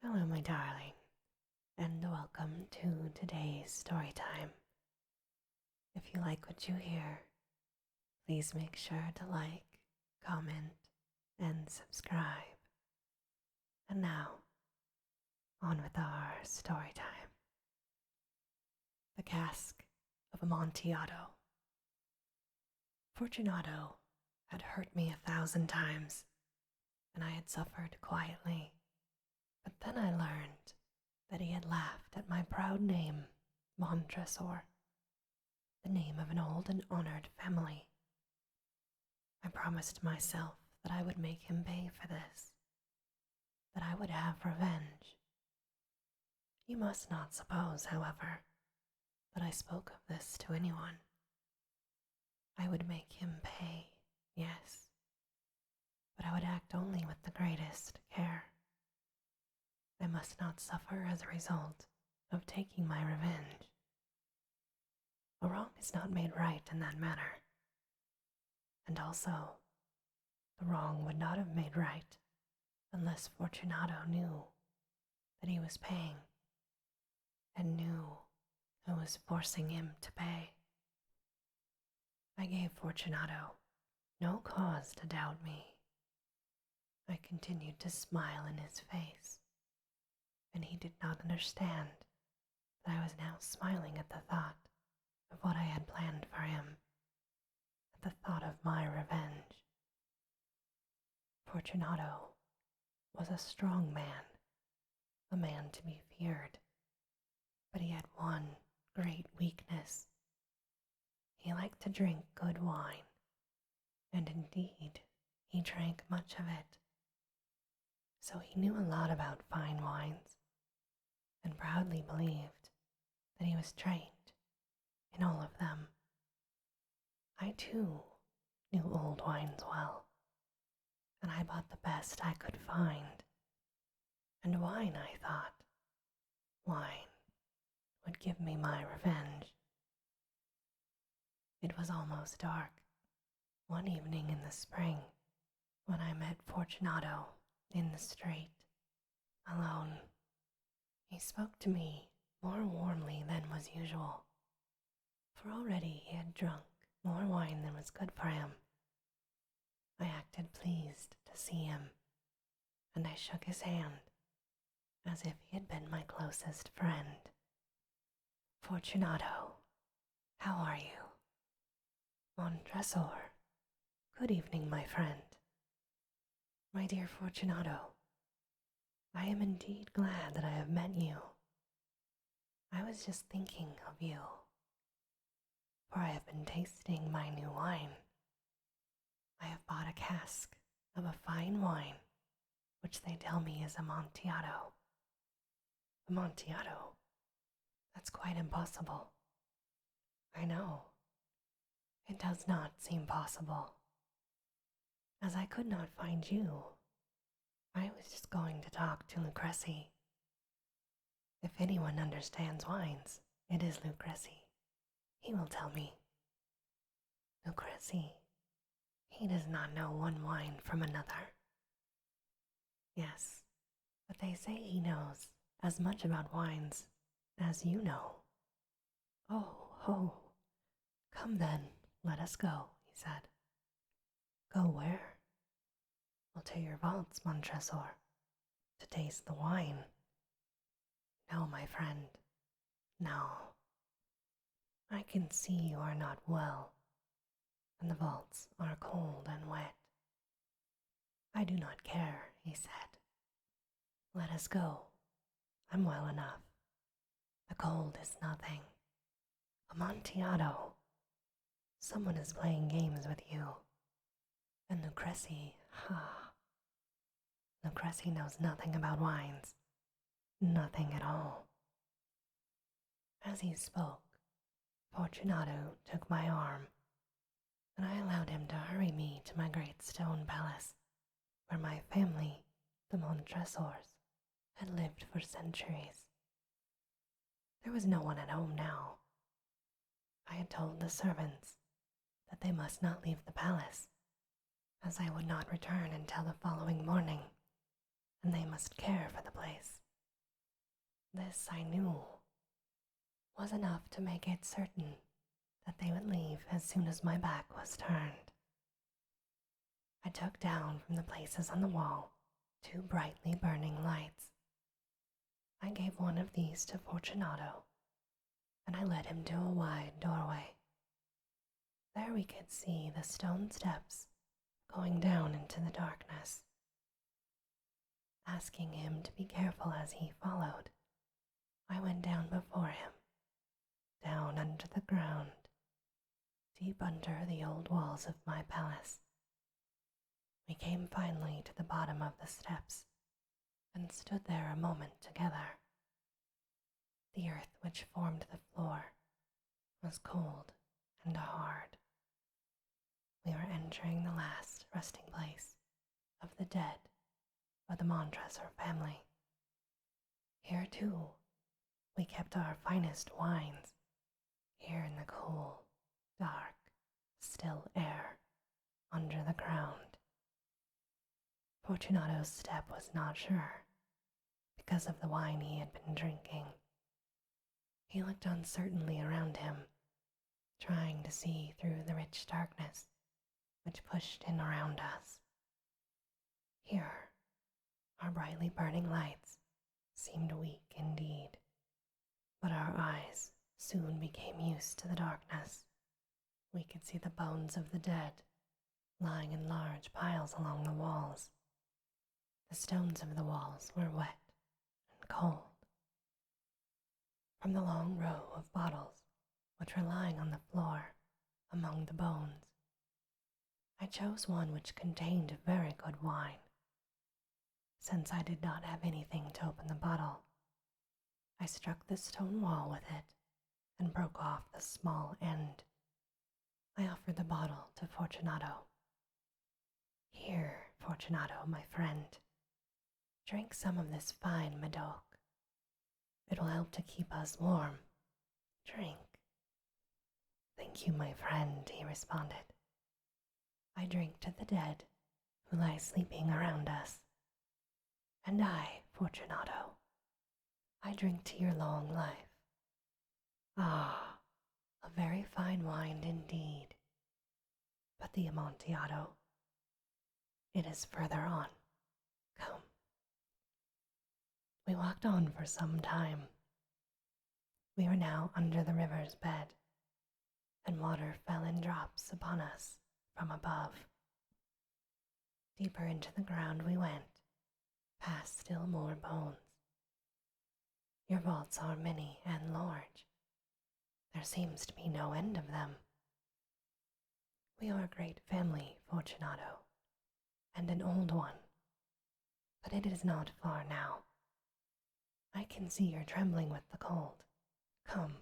Hello, my darling, and welcome to today's story time. If you like what you hear, please make sure to like, comment, and subscribe. And now, on with our story time. The Cask of Amontillado. Fortunato had hurt me 1,000 times, and I had suffered quietly. But then I learned that he had laughed at my proud name, Montresor, the name of an old and honored family. I promised myself that I would make him pay for this, that I would have revenge. You must not suppose, however, that I spoke of this to anyone. I would make him pay, yes, but I would act only with the greatest care. I must not suffer as a result of taking my revenge. A wrong is not made right in that manner. And also, the wrong would not have made right unless Fortunato knew that he was paying and knew who was forcing him to pay. I gave Fortunato no cause to doubt me. I continued to smile in his face, and he did not understand that I was now smiling at the thought of what I had planned for him, at the thought of my revenge. Fortunato was a strong man, a man to be feared, but he had one great weakness. He liked to drink good wine, and indeed he drank much of it. So he knew a lot about fine wines, and proudly believed that he was trained in all of them. I too knew old wines well, and I bought the best I could find. And wine, I thought, wine would give me my revenge. It was almost dark one evening in the spring when I met Fortunato in the street, alone. He spoke to me more warmly than was usual, for already he had drunk more wine than was good for him. I acted pleased to see him, and I shook his hand as if he had been my closest friend. Fortunato, how are you? Montresor, good evening, my friend. My dear Fortunato, I am indeed glad that I have met you. I was just thinking of you, for I have been tasting my new wine. I have bought a cask of a fine wine, which they tell me is Amontillado. Amontillado? That's quite impossible. I know. It does not seem possible. As I could not find you, I was just going to talk to Lucrezi. If anyone understands wines, it is Lucrezi. He will tell me. Lucrezi, he does not know one wine from another. Yes, but they say he knows as much about wines as you know. Oh, ho. Come then, let us go, he said. Go where? Well, to your vaults, Montresor, to taste the wine. No, my friend, no. I can see you are not well, and the vaults are cold and wet. I do not care, he said. Let us go. I'm well enough. The cold is nothing. Amontillado, someone is playing games with you. And Lucrezi, Lucrezi knows nothing about wines. Nothing at all. As he spoke, Fortunato took my arm, and I allowed him to hurry me to my great stone palace, where my family, the Montresors, had lived for centuries. There was no one at home now. I had told the servants that they must not leave the palace, as I would not return until the following morning, and they must care for the place This, I knew, was enough to make it certain that they would leave as soon as my back was turned. I took down from the places on the wall 2 brightly burning lights. I gave one of these to Fortunato, and I led him to a wide doorway. There we could see the stone steps going down into the darkness. Asking him to be careful as he followed, I went down before him, down under the ground, deep under the old walls of my palace. We came finally to the bottom of the steps and stood there a moment together. The earth which formed the floor was cold and hard. We were entering the last resting place of the dead of the Montresor family. Here, too, we kept our finest wines, here in the cool, dark, still air under the ground. Fortunato's step was not sure, because of the wine he had been drinking. He looked uncertainly around him, trying to see through the rich darkness which pushed in around us. Here, our brightly burning lights seemed weak indeed, but our eyes soon became used to the darkness. We could see the bones of the dead lying in large piles along the walls. The stones of the walls were wet and cold. From the long row of bottles which were lying on the floor among the bones, I chose one which contained very good wine. Since I did not have anything to open the bottle, I struck the stone wall with it and broke off the small end. I offered the bottle to Fortunato. Here, Fortunato, my friend, drink some of this fine Medoc. It will help to keep us warm. Drink. Thank you, my friend, he responded. I drink to the dead who lie sleeping around us. And I, Fortunato, I drink to your long life. Ah, a very fine wine indeed. But the Amontillado, it is further on. Come. We walked on for some time. We were now under the river's bed, and water fell in drops upon us from above. Deeper into the ground we went, past still more bones. Your vaults are many and large. There seems to be no end of them. We are a great family, Fortunato, and an old one, but it is not far now. I can see you're trembling with the cold. Come,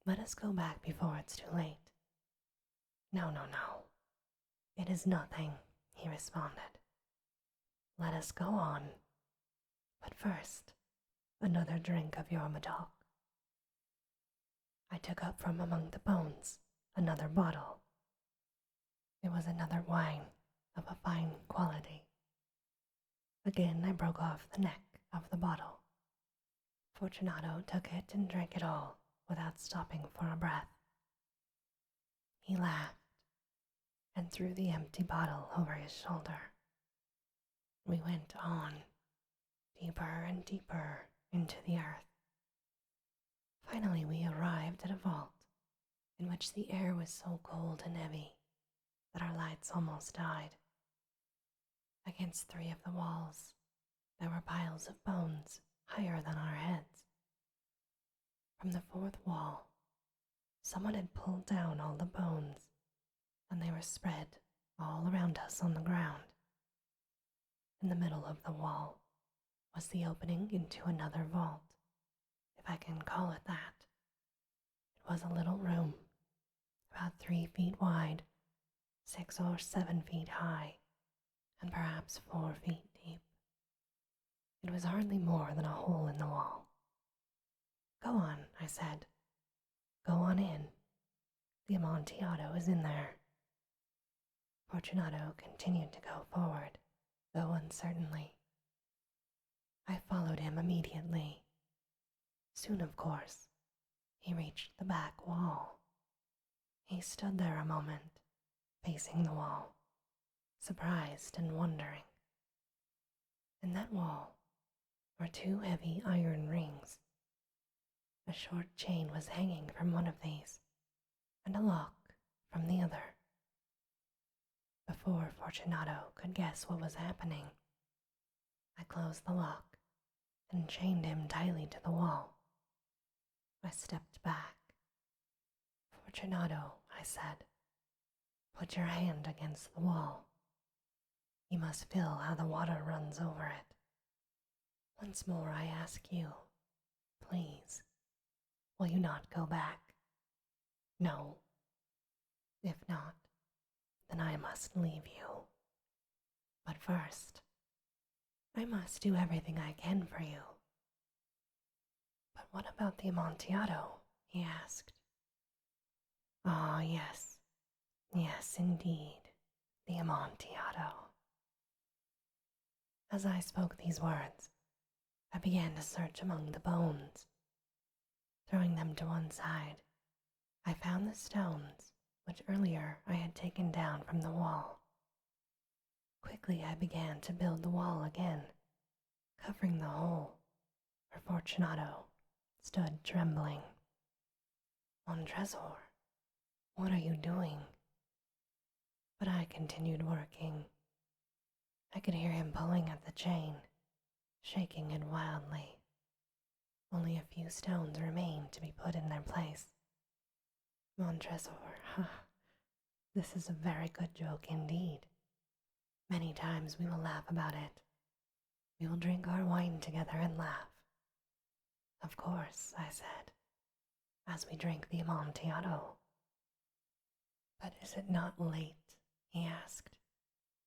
let us go back before it's too late. No, no, no. It is nothing, he responded. Let us go on. But first, another drink of your Medoc. I took up from among the bones another bottle. It was another wine of a fine quality. Again I broke off the neck of the bottle. Fortunato took it and drank it all without stopping for a breath. He laughed and threw the empty bottle over his shoulder. We went on, deeper and deeper into the earth. Finally we arrived at a vault in which the air was so cold and heavy that our lights almost died. Against 3 of the walls there were piles of bones higher than our heads. From the 4th wall, someone had pulled down all the bones, and they were spread all around us on the ground. In the middle of the wall was the opening into another vault, if I can call it that. It was a little room, about 3 feet wide, 6 or 7 feet high, and perhaps 4 feet deep. It was hardly more than a hole in the wall. Go on, I said. Go on in. The Amontillado is in there. Fortunato continued to go forward, though uncertainly. I followed him immediately, Soon, of course, he reached the back wall. He stood there a moment, facing the wall, surprised and wondering. In that wall were two heavy iron rings. A short chain was hanging from one of these, and a lock from the other. Before Fortunato could guess what was happening, I closed the lock and chained him tightly to the wall. I stepped back. Fortunato, I said, put your hand against the wall. You must feel how the water runs over it. Once more I ask you, please, will you not go back? No. If not, then I must leave you. But first, I must do everything I can for you. But what about the Amontillado? He asked. Ah, yes, yes, indeed, the Amontillado. As I spoke these words, I began to search among the bones. Throwing them to one side, I found the stones which earlier I had taken down from the wall. Quickly I began to build the wall again, covering the hole where Fortunato stood trembling. Montresor, what are you doing? But I continued working. I could hear him pulling at the chain, shaking it wildly. Only a few stones remained to be put in their place. Montresor, this is a very good joke indeed. Many times we will laugh about it. We will drink our wine together and laugh. Of course, I said, as we drank the Amontillado. But is it not late? He asked.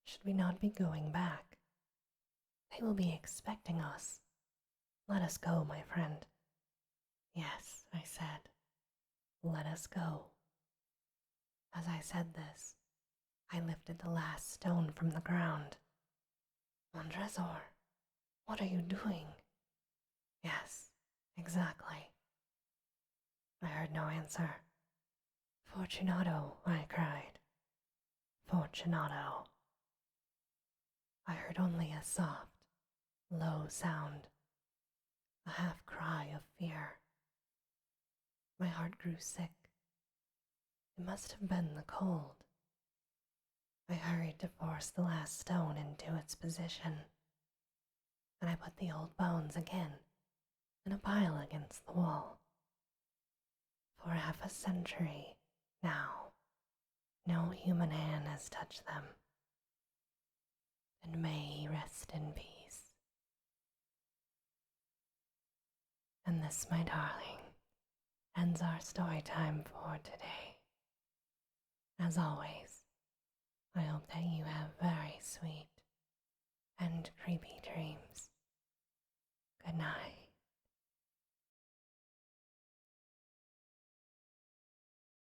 Should we not be going back? They will be expecting us. Let us go, my friend. Yes, I said. Let us go. As I said this, I lifted the last stone from the ground. Montresor, what are you doing? Yes, exactly. I heard no answer. Fortunato, I cried. Fortunato. I heard only a soft, low sound, a half cry of fear. My heart grew sick. It must have been the cold. I hurried to force the last stone into its position, and I put the old bones again in a pile against the wall. For half a century now, no human hand has touched them, and may he rest in peace. And this, my darling, ends our story time for today. As always, I hope that you have very sweet